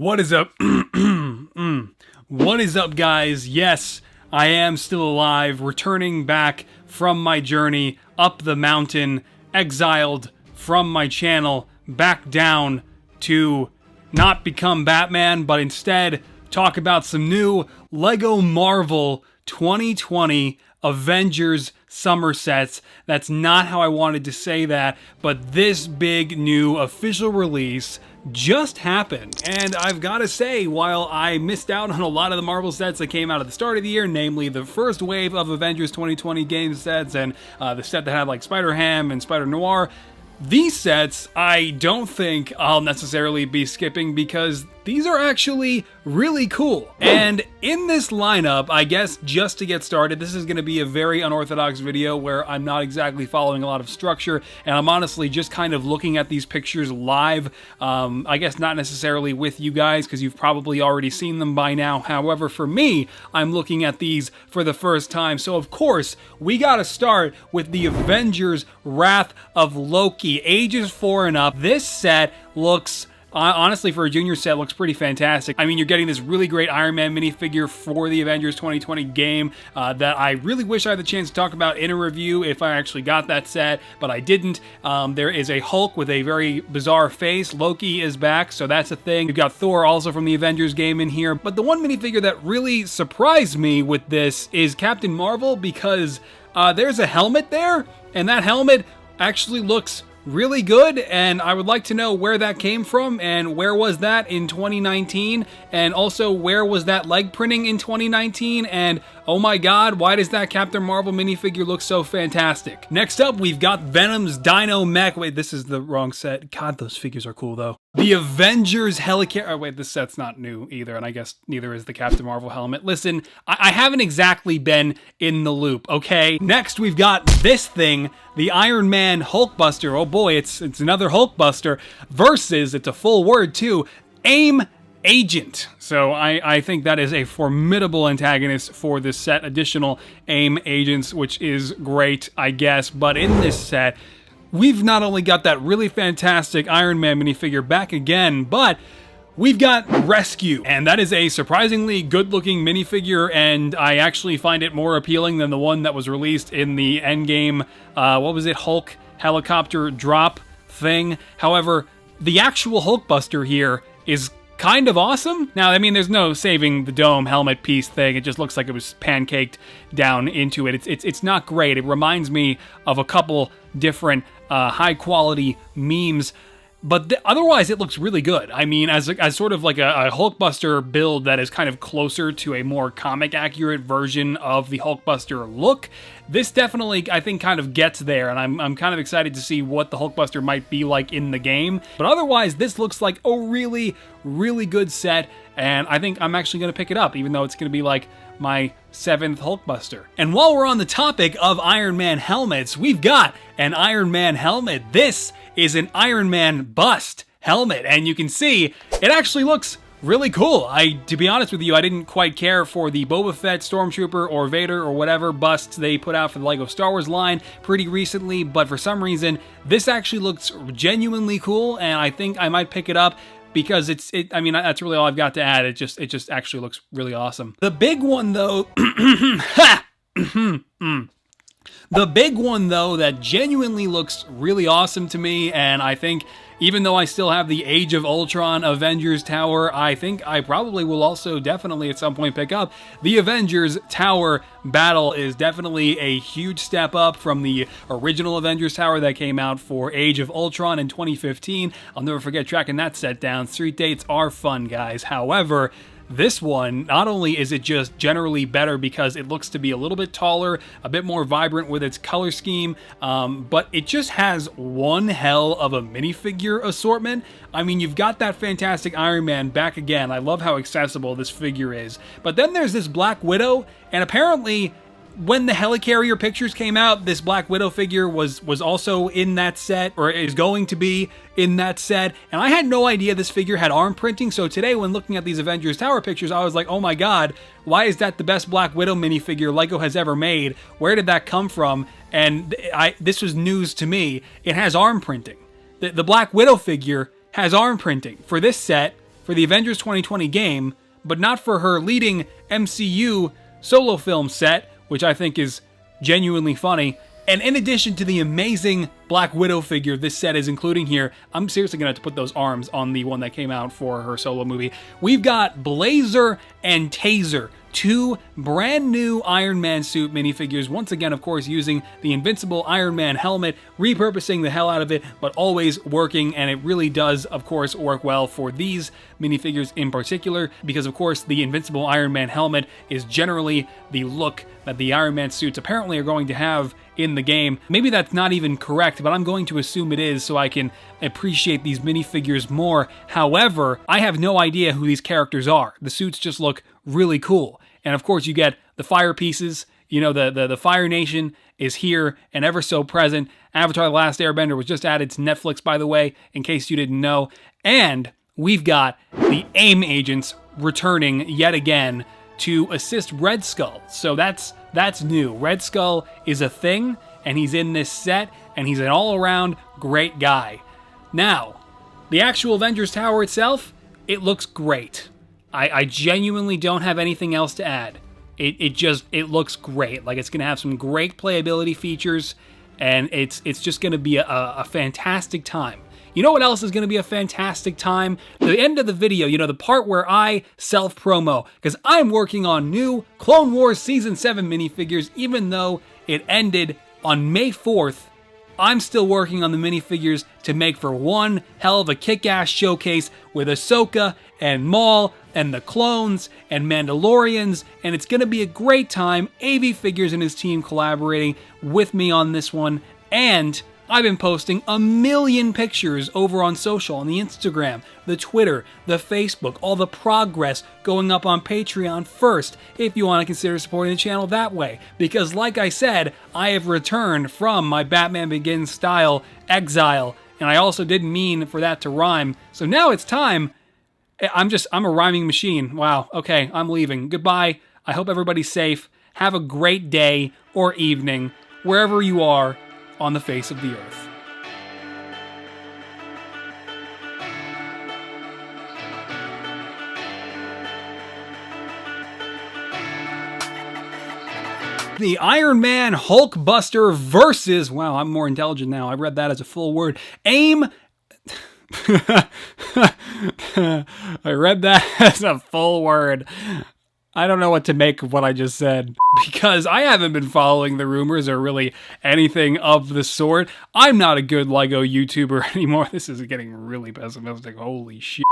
What is up? What is up, guys? Yes, I am still alive, returning back from my journey up the mountain, exiled from my channel, back down to not become Batman, but instead talk about some new LEGO Marvel 2020 Avengers summer sets. That's not how I wanted to say that, but this big new official release just happened. And I've got to say, while I missed out on a lot of the Marvel sets that came out at the start of the year, namely the first wave of Avengers 2020 game sets and the set that had like Spider-Ham and Spider-Noir, these sets I don't think I'll necessarily be skipping because these are actually really cool. And in this lineup, I guess just to get started, this is going to be a very unorthodox video where I'm not exactly following a lot of structure, and I'm honestly just kind of looking at these pictures live. I guess not necessarily with you guys because you've probably already seen them by now. However, for me, I'm looking at these for the first time. So of course, we got to start with the Avengers Wrath of Loki, ages 4 and up. This set looks, honestly, for a junior set, looks pretty fantastic. I mean, you're getting this really great Iron Man minifigure for the Avengers 2020 game that I really wish I had the chance to talk about in a review if I actually got that set, but I didn't. There is a Hulk with a very bizarre face. Loki is back, so that's a thing. You've got Thor also from the Avengers game in here, but the one minifigure that really surprised me with this is Captain Marvel, because there's a helmet there, and that helmet actually looks really good, and I would like to know where that came from, and where was that in 2019, and also where was that leg printing in 2019, and oh my god, why does that Captain Marvel minifigure look so fantastic? Next up, we've got Venom's Dino Mech. Wait, this is the wrong set. God, those figures are cool though. The Avengers Helicarrier. Oh wait, this set's not new either, and I guess neither is the Captain Marvel helmet. Listen, I haven't exactly been in the loop, okay? Next, we've got this thing, the Iron Man Hulkbuster. Oh boy, it's another Hulkbuster versus, it's a full word too, AIM Agent. So I think that is a formidable antagonist for this set. Additional AIM Agents, which is great, I guess. But in this set, we've not only got that really fantastic Iron Man minifigure back again, but we've got Rescue, and that is a surprisingly good-looking minifigure, and I actually find it more appealing than the one that was released in the Endgame, what was it, Hulk helicopter drop thing. However, the actual Hulkbuster here is kind of awesome. Now, I mean, there's no saving the dome helmet piece thing. It just looks like it was pancaked down into it. It's not great. It reminds me of a couple different high-quality memes, but otherwise, it looks really good. I mean, as sort of like a Hulkbuster build that is kind of closer to a more comic-accurate version of the Hulkbuster look, this definitely, I think, kind of gets there, and I'm kind of excited to see what the Hulkbuster might be like in the game. But otherwise, this looks like a really, really good set, and I think I'm actually going to pick it up, even though it's going to be like my 7th Hulkbuster. And while we're on the topic of Iron Man helmets, we've got an Iron Man helmet. This is an Iron Man bust helmet, and you can see it actually looks really cool. To be honest with you, I didn't quite care for the Boba Fett, Stormtrooper, or Vader, or whatever busts they put out for the LEGO Star Wars line pretty recently, but for some reason, this actually looks genuinely cool, and I think I might pick it up because I mean, that's really all I've got to add. It just actually looks really awesome. The big one, though, the big one, though, that genuinely looks really awesome to me, and I think even though I still have the Age of Ultron Avengers Tower, I think I probably will also definitely at some point pick up the Avengers Tower Battle. Is definitely a huge step up from the original Avengers Tower that came out for Age of Ultron in 2015. I'll never forget tracking that set down. Street dates are fun, guys. However, this one, not only is it just generally better because it looks to be a little bit taller, a bit more vibrant with its color scheme, but it just has one hell of a minifigure assortment. I mean, you've got that fantastic Iron Man back again. I love how accessible this figure is. But then there's this Black Widow, and apparently when the Helicarrier pictures came out, this Black Widow figure was also in that set, or is going to be in that set, and I had no idea this figure had arm printing, so today when looking at these Avengers Tower pictures, I was like, oh my god, why is that the best Black Widow minifigure LEGO has ever made? Where did that come from? And this was news to me. It has arm printing. The Black Widow figure has arm printing for this set, for the Avengers 2020 game, but not for her leading MCU solo film set, which I think is genuinely funny. And in addition to the amazing Black Widow figure this set is including here, I'm seriously going to have to put those arms on the one that came out for her solo movie. We've got Blazer and Taser, two brand new Iron Man suit minifigures, once again, of course, using the invincible Iron Man helmet, repurposing the hell out of it, but always working, and it really does, of course, work well for these minifigures in particular, because, of course, the invincible Iron Man helmet is generally the look that the Iron Man suits apparently are going to have in the game. Maybe that's not even correct, but I'm going to assume it is so I can appreciate these minifigures more. However, I have no idea who these characters are. The suits just look really cool. And of course, you get the fire pieces. You know, the Fire Nation is here and ever so present. Avatar: The Last Airbender was just added to Netflix, by the way, in case you didn't know. And we've got the AIM agents returning yet again to assist Red Skull. So that's new. Red Skull is a thing, and he's in this set, and he's an all-around great guy. Now, the actual Avengers Tower itself, it looks great. I genuinely don't have anything else to add. It looks great. Like, it's going to have some great playability features, and it's just going to be a fantastic time. You know what else is going to be a fantastic time? The end of the video, you know, the part where I self-promo, because I'm working on new Clone Wars Season 7 minifigures, even though it ended on May 4th. I'm still working on the minifigures to make for one hell of a kick-ass showcase with Ahsoka and Maul and the clones and Mandalorians, and it's going to be a great time. AV Figures and his team collaborating with me on this one, and I've been posting a million pictures over on social, on the Instagram, the Twitter, the Facebook, all the progress going up on Patreon first, if you want to consider supporting the channel that way. Because like I said, I have returned from my Batman Begins style exile, and I also didn't mean for that to rhyme. So now it's time. I'm a rhyming machine. Wow, okay, I'm leaving. Goodbye. I hope everybody's safe. Have a great day or evening, wherever you are on the face of the earth. The Iron Man Hulkbuster versus, wow, I'm more intelligent now. I read that as a full word. AIM. I read that as a full word. I don't know what to make of what I just said, because I haven't been following the rumors or really anything of the sort. I'm not a good LEGO YouTuber anymore. This is getting really pessimistic. Holy shit.